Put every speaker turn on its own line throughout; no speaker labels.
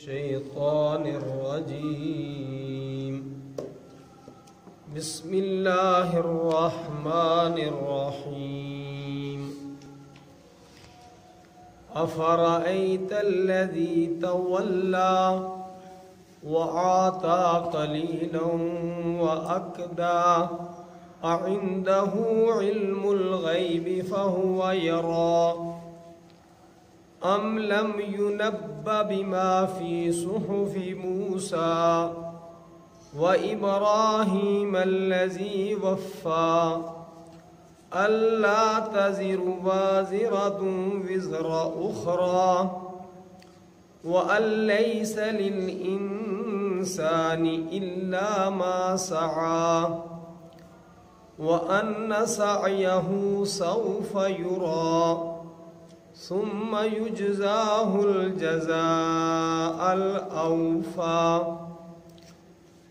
الشيطان الرجيم بسم الله الرحمن الرحيم أفرأيت الذي تولى وأعطى قليلا وأكدى أعنده علم الغيب فهو يرى أم لم ينبأ بما في صحف موسى وإبراهيم الذي وفى ألا تزر وازرة وزر أخرى وأن ليس للإنسان إلا ما سعى وأن سعيه سوف يرى ثم يجزاه الجزاء الأوفى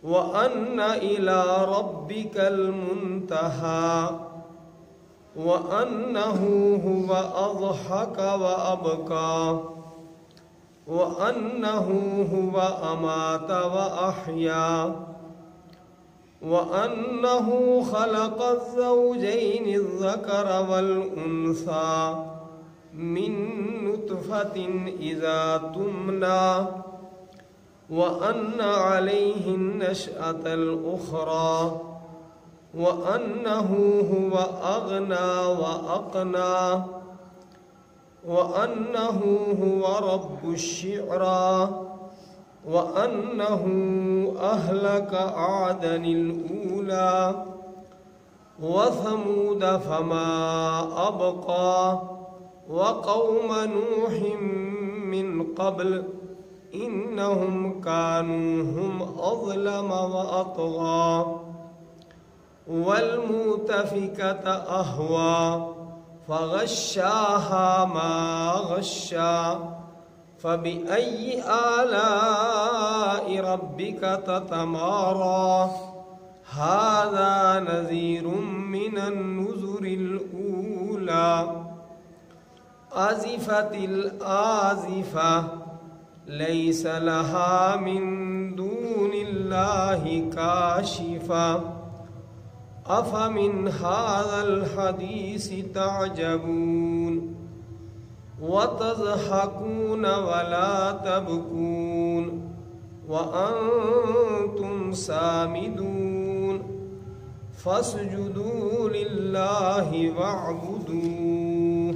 وأن إلى ربك المنتهى وأنه هو أضحك وأبكى وأنه هو أمات وأحيا وأنه خلق الزوجين الذكر والأنثى من نطفة إذا تمنى وأن عليه النشأة الأخرى وأنه هو أغنى وأقنى وأنه هو رب الشعرى وأنه أهلك عادا الأولى وثمود فما أبقى وقوم نوح من قبل إنهم كانوا هم أظلم وأطغى والمؤتفكة أهوى فغشاها ما غشى فبأي آلاء ربك تتمارى هذا نذير من النذر الأولى أزفت الآزفة ليس لها من دون الله كاشفة أفمن هذا الحديث تعجبون وتضحكون ولا تبكون وأنتم سامدون فاسجدوا لله واعبدوه.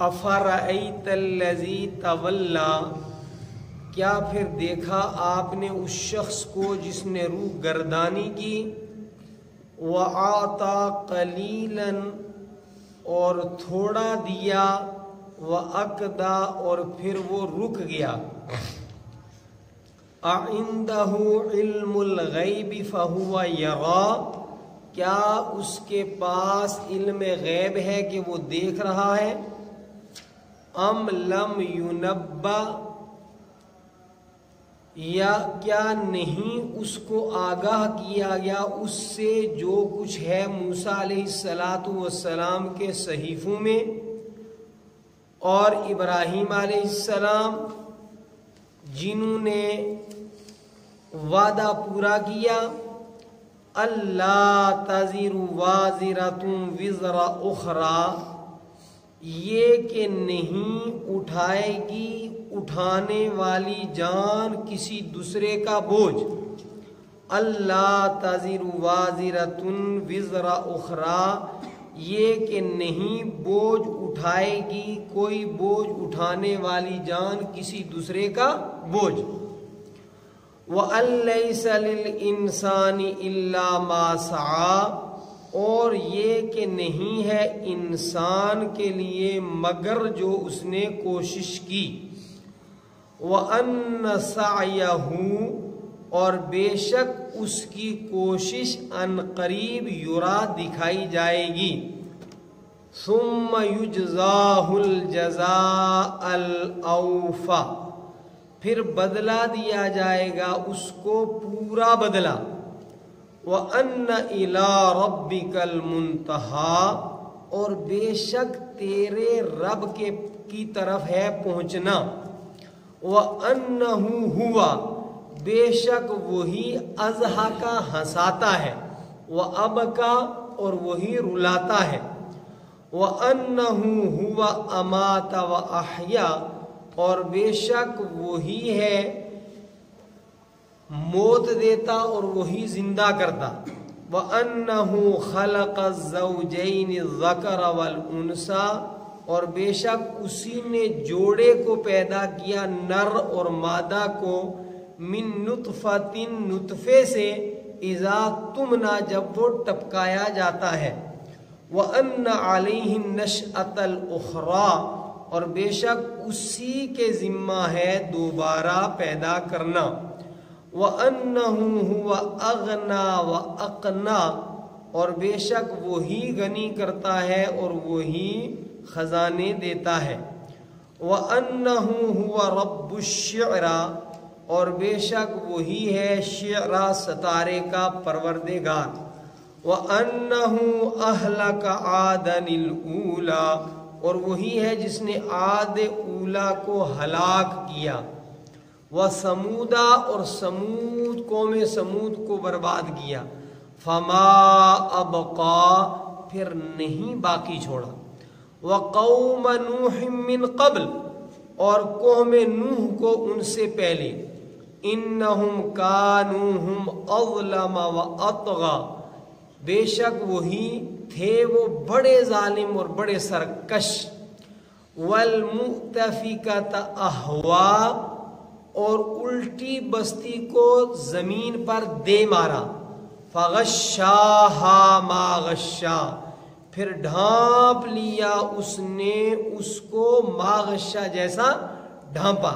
افرأیت الذی تولی، کیا پھر دیکھا آپ نے اس شخص کو جس نے روح گردانی کی، وَأَعْطَى قَلِيلًا اور تھوڑا دیا، وَأَكْدَى اور پھر وہ رک گیا، أَعِندَهُ عِلْمُ الْغَيْبِ فَهُوَ يَرَى، کیا اس کے پاس علم غیب ہے کہ وہ دیکھ رہا ہے، ام لم ينبأ یا کیا نہیں اس کو آگاہ کیا گیا اس سے جو کچھ ہے موسیٰ علیہ السلام کے صحیفوں میں اور ابراہیم علیہ السلام جنہوں نے وعدہ پورا کیا، اللہ تزر وازرۃ وزر اخری، یہ کہ نہیں اٹھائے گی اٹھانے والی جان کسی دوسرے کا بوجھ، اللہ تزر وازرۃ وزر اخری، یہ کہ نہیں بوجھ اٹھائے گی کوئی بوجھ اٹھانے والی جان کسی دوسرے کا بوجھ، وَأَن لَّيْسَ لِلْإِنسَانِ إِلَّا مَا سَعَى، اور یہ کہ نہیں ہے انسان کے لیے مگر جو اس نے کوشش کی، وَأَنَّ سَعْيَهُ اور بے شک اس کی کوشش ان قریب یرا دکھائی جائے گی، ثُمَّ يُجْزَاهُ الْجَزَاءَ الْأَوْفَى پھر بدلہ دیا جائے گا اس کو پورا بدلہ، وَأَنَّ إِلَىٰ رَبِّكَ الْمُنْتَهَىٰ اور بے شک تیرے رب کی طرف ہے پہنچنا، وَأَنَّهُ هُوَ بے شک وہی اضحکا ہنساتا ہے، وَأَبْكَى اور وہی رلاتا ہے، وَأَنَّهُ هُوَ أَمَاتَ وَأَحْيَا اور بے شک وہی ہے موت دیتا اور وہی زندہ کرتا، وَأَنَّهُ خَلَقَ الزَّوْجَيْنِ الذَّكَرَ وَالْأُنثَى اور بے شک اسی نے جوڑے کو پیدا کیا نر اور مادہ کو، من نطفۃ نطفے سے، اذا تمنا جب وہ ٹپکایا جاتا ہے، وَأَنَّ عَلَيْهِ النَّشْأَةَ الْأُخْرَى اور بے شک اسی کے ذمہ ہے دوبارہ پیدا کرنا، وَأَنَّهُ هُوَ أَغْنَى وَأَقْنَى اور بے شک وہی غنی کرتا ہے اور وہی خزانے دیتا ہے، وَأَنَّهُ هُوَ رَبُّ الشِّعْرَى اور بے شک وہی ہے شعرا ستارے کا پروردگار، وَأَنَّهُ أَهْلَكَ عَادًا الْأُولَى اور وہی ہے جس نے عاد اولا کو ہلاک کیا، وَثَمُودَ اور سمود قوم سمود کو برباد کیا، فَمَا أَبْقَى پھر نہیں باقی چھوڑا، وَقَوْمَ نُوحٍ مِّن قَبْلِ اور قوم نوح کو ان سے پہلے، إِنَّهُمْ كَانُوا هُمْ أَظْلَمَ وَأَطْغَى بے شک وہی تھے وہ بڑے ظالم اور بڑے سرکش، وَالْمُؤْتَفِكَةَ أَهْوَىٰ اور الٹی بستی کو زمین پر دے مارا، فَغَشَّاهَا مَا غَشَّا پھر ڈھانپ لیا اس نے اس کو، ما غشا جیسا ڈھانپا،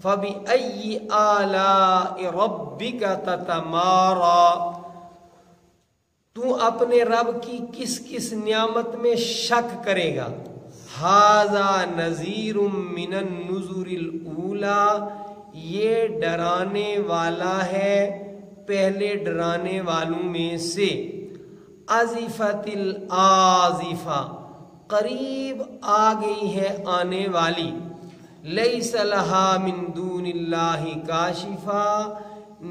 فَبِأَيِّ آلَاءِ رَبِّكَ تَتَمَارَىٰ تو اپنے رب کی کس کس نعمت میں شک کرے گا، هَذَا نَذِيرٌ مِّنَ النُّذُرِ الْأُولَىٰ یہ ڈرانے والا ہے پہلے ڈرانے والوں میں سے، آزفت الآزفہ قریب آ گئی ہے آنے والی، لیس لہا من دون اللہ کاشفہ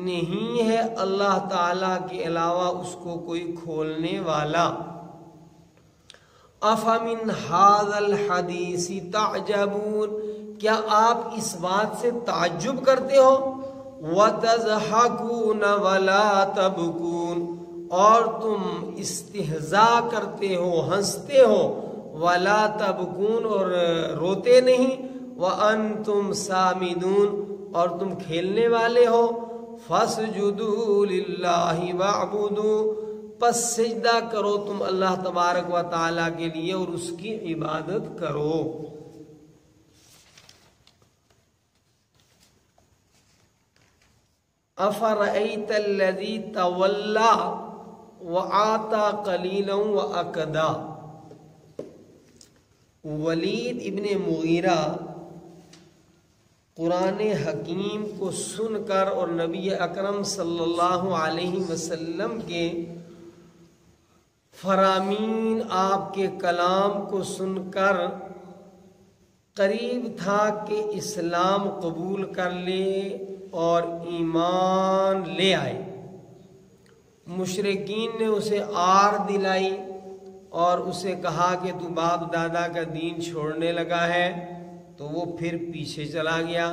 نہیں ہے اللہ تعالی کے علاوہ اس کو کوئی کھولنے والا، افمن ھذا الحدیث تعجبون کیا آپ اس بات سے تعجب کرتے ہو، وَتَضْحَكُونَ وَلَا تَبْكُونَ اور تم استہزاء کرتے ہو ہنستے ہو، وَلَا تَبْكُونَ اور روتے نہیں، وَأَنْتُمْ سَامِدُونَ اور تم کھیلنے والے ہو، فَاسْجُدُوا لِلَّهِ وَاعْبُدُوا پس سجدہ کرو تم اللہ تبارک و تعالیٰ کے لیے اور اس کی عبادت کرو۔ افرأیت الذی تولی وآتی قلیلا وأکدا ولید ابن مغیرہ قرآن حکیم کو سن کر اور نبی اکرم صلی اللہ علیہ وسلم کے فرامین آپ کے کلام کو سن کر قریب تھا کہ اسلام قبول کر لے اور ایمان لے آئے، مشرکین نے اسے آر دلائی اور اسے کہا کہ تو باپ دادا کا دین چھوڑنے لگا ہے، تو وہ پھر پیچھے چلا گیا۔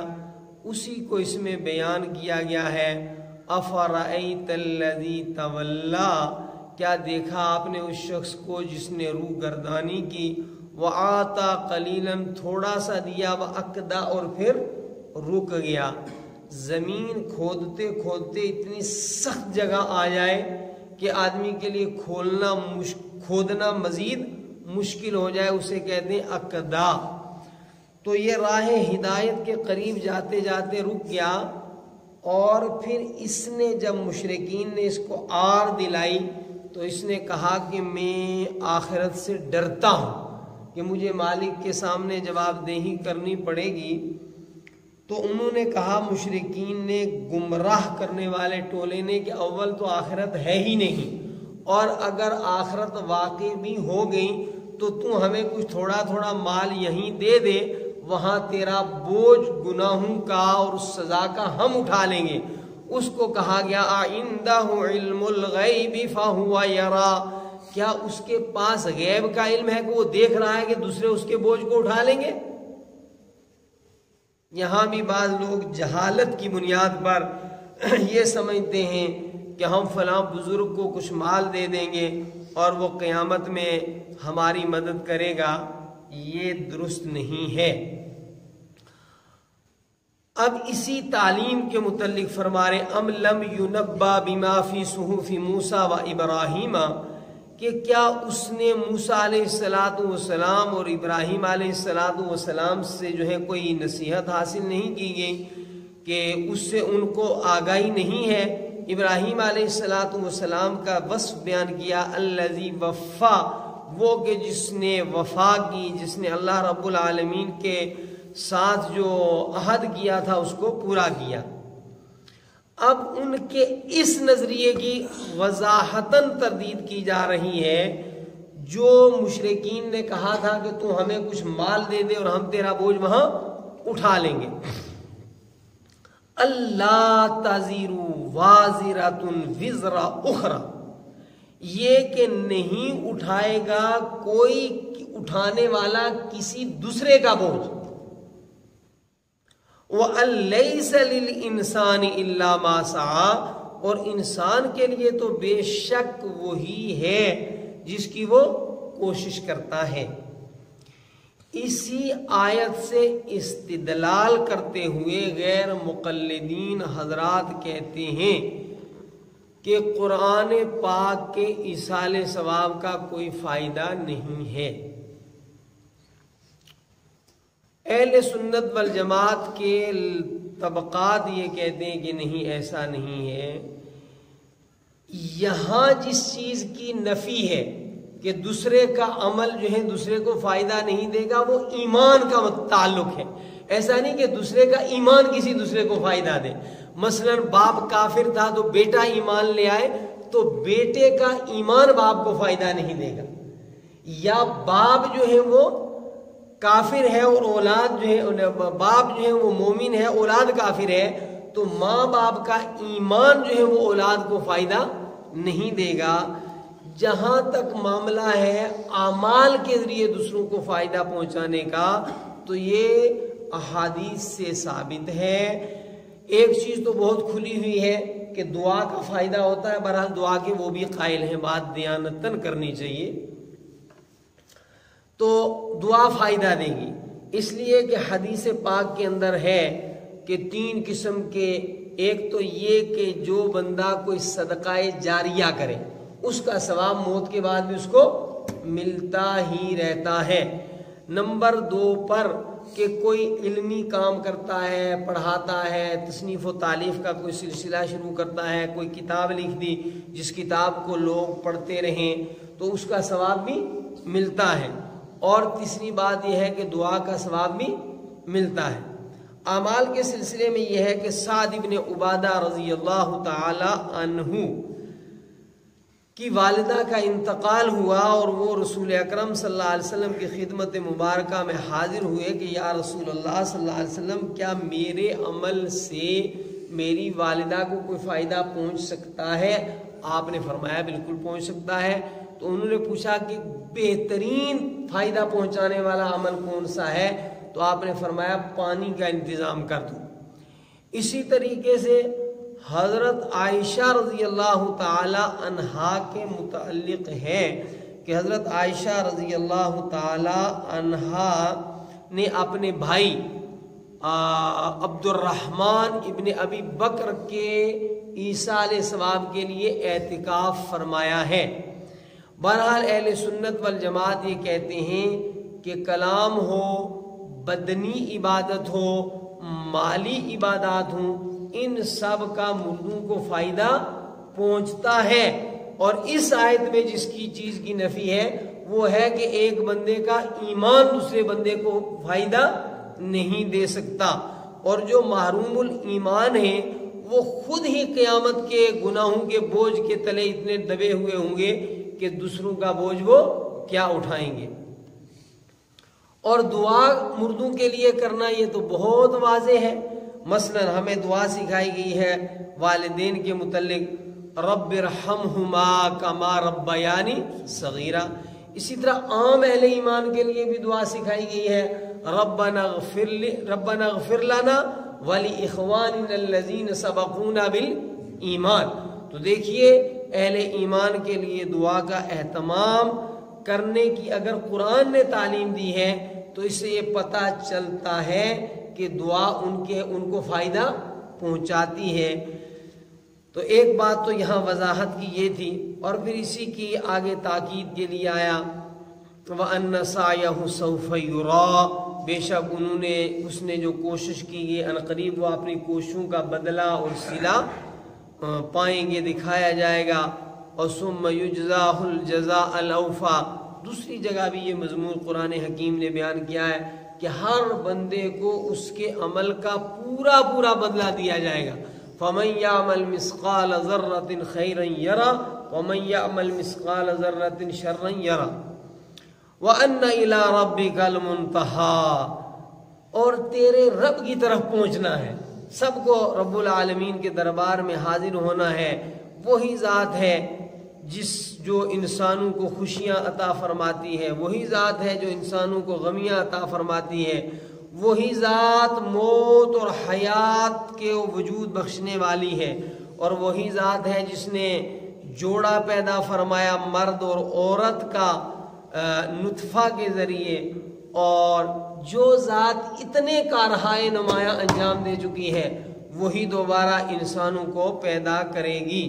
اسی کو اس میں بیان کیا گیا ہے، افرأیت الذی تولی کیا دیکھا آپ نے اس شخص کو جس نے روح گردانی کی، وآتی قلیلا تھوڑا سا دیا، وأکدا اور پھر رک گیا۔ زمین کھودتے کھودتے اتنی سخت جگہ آ جائے کہ آدمی کے لیے کھودنا مزید مشکل ہو جائے، اسے کہتے ہیں اکدا۔ تو یہ راہ ہدایت کے قریب جاتے جاتے رک گیا، اور پھر اس نے جب مشرکین نے اس کو آر دلائی تو اس نے کہا کہ میں آخرت سے ڈرتا ہوں کہ مجھے مالک کے سامنے جواب دہی کرنی پڑے گی۔ تو انہوں نے کہا، مشرکین نے، گمراہ کرنے والے ٹولے نے، کہ اول تو آخرت ہے ہی نہیں، اور اگر آخرت واقع بھی ہو گئی تو تو ہمیں کچھ تھوڑا تھوڑا مال یہیں دے دے، وہاں تیرا بوجھ گناہوں کا اور اس سزا کا ہم اٹھا لیں گے۔ اس کو کہا گیا عندہ علم الغیب فہو یرا، کیا اس کے پاس غیب کا علم ہے کہ وہ دیکھ رہا ہے کہ دوسرے اس کے بوجھ کو اٹھا لیں گے؟ یہاں بھی بعض لوگ جہالت کی بنیاد پر یہ سمجھتے ہیں کہ ہم فلاں بزرگ کو کچھ مال دے دیں گے اور وہ قیامت میں ہماری مدد کرے گا، یہ درست نہیں ہے۔ اب اسی تعلیم کے متعلق فرما رہے ام لم ینبا بما فی صحف موسیٰ و ابراہیم، کہ کیا اس نے موسیٰ علیہ السلام اور ابراہیم علیہ السلام سے جو ہے کوئی نصیحت حاصل نہیں کی گئی، کہ اس سے ان کو آگاہی نہیں ہے؟ ابراہیم علیہ السلام کا وصف بیان کیا، الذی وفا، وہ کہ جس نے وفا کی، جس نے اللہ رب العالمین کے ساتھ جو عہد کیا تھا اس کو پورا کیا۔ اب ان کے اس نظریے کی وضاحتاً تردید کی جا رہی ہے، جو مشرکین نے کہا تھا کہ تو ہمیں کچھ مال دے دے اور ہم تیرا بوجھ وہاں اٹھا لیں گے۔ اللہ تزر وازرۃ وزر اخرى، یہ کہ نہیں اٹھائے گا کوئی اٹھانے والا کسی دوسرے کا بوجھ۔ وَأَن لَيْسَ لِلْإِنسَانِ إِلَّا مَا سَعَى، اور انسان کے لیے تو بے شک وہی ہے جس کی وہ کوشش کرتا ہے۔ اسی آیت سے استدلال کرتے ہوئے غیر مقلدین حضرات کہتے ہیں کہ قرآن پاک کے ایصال ثواب کا کوئی فائدہ نہیں ہے۔ اہل سنت والجماعت کے طبقات یہ کہتے ہیں کہ نہیں، ایسا نہیں ہے۔ یہاں جس چیز کی نفی ہے کہ دوسرے کا عمل جو ہے دوسرے کو فائدہ نہیں دے گا، وہ ایمان کا تعلق ہے۔ ایسا نہیں کہ دوسرے کا ایمان کسی دوسرے کو فائدہ دے۔ مثلا باپ کافر تھا تو بیٹا ایمان لے آئے تو بیٹے کا ایمان باپ کو فائدہ نہیں دے گا، یا باپ جو ہے وہ کافر ہے اور اولاد جو ہے، باپ جو ہے وہ مومن ہے، اولاد کافر ہے، تو ماں باپ کا ایمان جو ہے وہ اولاد کو فائدہ نہیں دے گا۔ جہاں تک معاملہ ہے اعمال کے ذریعے دوسروں کو فائدہ پہنچانے کا، تو یہ احادیث سے ثابت ہے۔ ایک چیز تو بہت کھلی ہوئی ہے کہ دعا کا فائدہ ہوتا ہے، بہرحال دعا کے وہ بھی قائل ہیں، بات دیانتاً کرنی چاہیے۔ تو دعا فائدہ دے گی، اس لیے کہ حدیث پاک کے اندر ہے کہ 3 قسم کے، ایک تو یہ کہ جو بندہ کوئی صدقہ جاریہ کرے اس کا ثواب موت کے بعد بھی اس کو ملتا ہی رہتا ہے۔ نمبر 2 پر کہ کوئی علمی کام کرتا ہے، پڑھاتا ہے، تصنیف و تالیف کا کوئی سلسلہ شروع کرتا ہے، کوئی کتاب لکھ دی جس کتاب کو لوگ پڑھتے رہیں تو اس کا ثواب بھی ملتا ہے۔ اور تیسری بات یہ ہے کہ دعا کا ثواب بھی ملتا ہے۔ اعمال کے سلسلے میں یہ ہے کہ سعد بن عبادہ رضی اللہ تعالی عنہ کی والدہ کا انتقال ہوا اور وہ رسول اکرم صلی اللہ علیہ وسلم کی خدمت مبارکہ میں حاضر ہوئے کہ یا رسول اللہ صلی اللہ علیہ وسلم، کیا میرے عمل سے میری والدہ کو کوئی فائدہ پہنچ سکتا ہے؟ آپ نے فرمایا بالکل پہنچ سکتا ہے۔ تو انہوں نے پوچھا کہ بہترین فائدہ پہنچانے والا عمل کون سا ہے؟ تو آپ نے فرمایا پانی کا انتظام کر دو۔ اسی طریقے سے حضرت عائشہ رضی اللہ تعالی عنہا کے متعلق ہے کہ حضرت عائشہ رضی اللہ تعالی عنہا نے اپنے بھائی عبد الرحمن ابن ابی بکر کے ایصال ثواب کے لیے اعتکاف فرمایا ہے۔ بہرحال اہل سنت والجماعت یہ کہتے ہیں کہ کلام ہو، بدنی عبادت ہو، مالی عبادات ہوں، ان سب کا مردوں کو فائدہ پہنچتا ہے۔ اور اس آیت میں جس کی چیز کی نفی ہے وہ ہے کہ ایک بندے کا ایمان دوسرے بندے کو فائدہ نہیں دے سکتا، اور جو محروم الایمان ہیں وہ خود ہی قیامت کے گناہوں کے بوجھ کے تلے اتنے دبے ہوئے ہوں گے کہ دوسروں کا بوجھ وہ کیا اٹھائیں گے۔ اور دعا مردوں کے لیے کرنا یہ تو بہت واضح ہے. مثلا ہمیں دعا سکھائی گئی ہے والدین کے متعلق، رب ارحمہما کما ربیانی صغیرا. اسی طرح عام اہل ایمان کے لیے بھی دعا سکھائی گئی ہے، ربنا اغفر لنا ولاخواننا الذین سبقونا بالایمان. تو دیکھیے اہل ایمان کے لیے دعا کا اہتمام کرنے کی اگر قرآن نے تعلیم دی ہے تو اس سے یہ پتہ چلتا ہے کہ دعا ان کو فائدہ پہنچاتی ہے. تو ایک بات تو یہاں وضاحت کی یہ تھی، اور پھر اسی کی آگے تاکید کے لیے آیا وَأَنَّ سَعْيَهُ سَوْفَ يُرَىٰ، بے شک اس نے جو کوشش کی ہے عنقریب وہ اپنی کوششوں کا بدلہ اور صلہ پائیں گے، دکھایا جائے گا. اور ثُمَّ يُجْزَاهُ الْجَزَاءَ الْأَوْفَىٰ، دوسری جگہ بھی یہ مضمون قرآن حکیم نے بیان کیا ہے کہ ہر بندے کو اس کے عمل کا پورا پورا بدلہ دیا جائے گا. فَمَن يَعْمَلْ مِثْقَالَ ذَرَّةٍ خَيْرًا يَرَىٰ وَمَن يَعْمَلْ مِثْقَالَ ذَرَّةٍ شَرًّا يَرَىٰ وَأَنَّ إِلَىٰ رَبِّكَ الْمُنتَهَىٰ، اور تیرے رب کی طرف پہنچنا ہے. سب کو رب العالمین کے دربار میں حاضر ہونا ہے. وہی ذات ہے جو انسانوں کو خوشیاں عطا فرماتی ہے، وہی ذات ہے جو انسانوں کو غمیاں عطا فرماتی ہے، وہی ذات موت اور حیات کے وجود بخشنے والی ہے، اور وہی ذات ہے جس نے جوڑا پیدا فرمایا مرد اور عورت کا نطفہ کے ذریعے، اور جو ذات اتنے کارہائے نمایاں انجام دے چکی ہے وہی دوبارہ انسانوں کو پیدا کرے گی.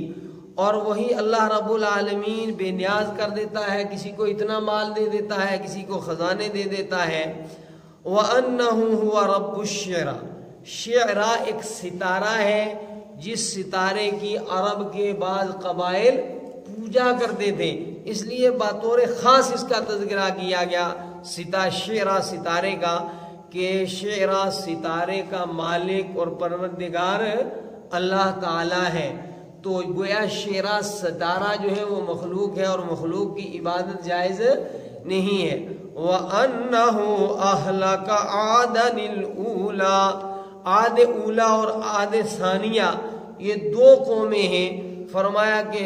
اور وہی اللہ رب العالمین بے نیاز کر دیتا ہے، کسی کو اتنا مال دے دیتا ہے، کسی کو خزانے دے دیتا ہے. وَأَنَّهُ هُوَ رَبُّ الشِّعْرَىٰ، شعرا ایک ستارہ ہے جس ستارے کی عرب کے بعض قبائل پوجا کرتے تھے، اس لیے بطور خاص اس کا تذکرہ کیا گیا شعرا ستارے کا، کہ شعرا ستارے کا مالک اور پروردگار اللہ تعالی ہے. تو گویا شعرا ستارہ جو ہے وہ مخلوق ہے اور مخلوق کی عبادت جائز نہیں ہے. وَأَنَّهُ أَهْلَكَ عَادًا الْأُولَىٰ، عاد اولا اور عاد ثانیہ یہ دو قومیں ہیں. فرمایا کہ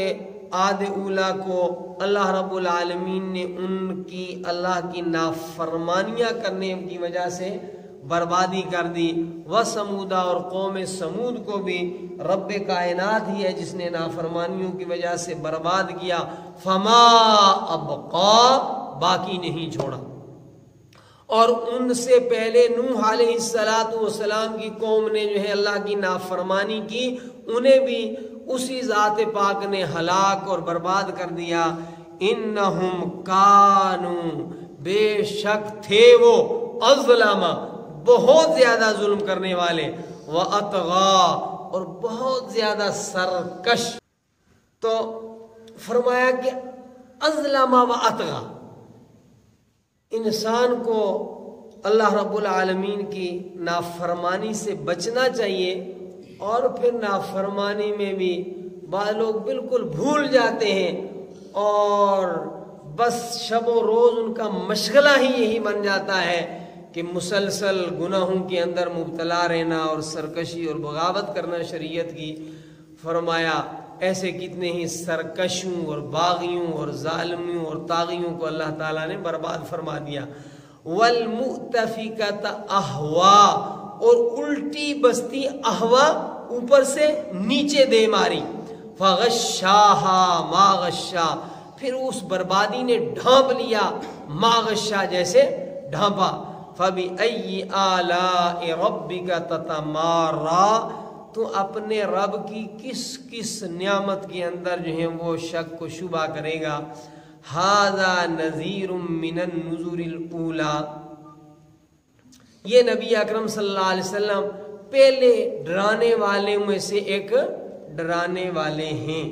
عاد اولا کو اللہ رب العالمین نے ان کی اللہ کی نافرمانیاں کرنے کی وجہ سے بربادی کر دی. وَثَمُودَ، اور قوم سمود کو بھی رب کائنات ہی ہے جس نے نافرمانیوں کی وجہ سے برباد کیا. فَمَا أَبْقَىٰ، باقی نہیں چھوڑا. اور ان سے پہلے نوح علیہ السلام کی قوم نے جو ہے اللہ کی نافرمانی کی، انہیں بھی اسی ذات پاک نے ہلاک اور برباد کر دیا. انہم کانوا، بے شک تھے وہ، اظلم، بہت زیادہ ظلم کرنے والے، واطغى، اور بہت زیادہ سرکش. تو فرمایا کہ اظلم واطغى، انسان کو اللہ رب العالمین کی نافرمانی سے بچنا چاہیے. اور پھر نافرمانی میں بھی بعض لوگ بالکل بھول جاتے ہیں اور بس شب و روز ان کا مشغلہ ہی یہی بن جاتا ہے کہ مسلسل گناہوں کے اندر مبتلا رہنا اور سرکشی اور بغاوت کرنا شریعت کی. فرمایا ایسے کتنے ہی سرکشوں اور باغیوں اور ظالموں اور طاغیوں کو اللہ تعالیٰ نے برباد فرما دیا. والمؤتفکۃ اہوا، اور الٹی بستی اہوا، اوپر سے نیچے دے ماری. فغشاها ما غشا، پھر اس بربادی نے ڈھانپ لیا ما غشا، جیسے ڈھانپا. فبأي آلاء ربك تتمارى، تو اپنے رب کی کس کس نعمت کے اندر جو ہے وہ شک و شبہ کرے گا. ھذا نذیر من النذر الاولى، یہ نبی اکرم صلی اللہ علیہ وسلم پہلے ڈرانے والے میں سے ایک ڈرانے والے ہیں.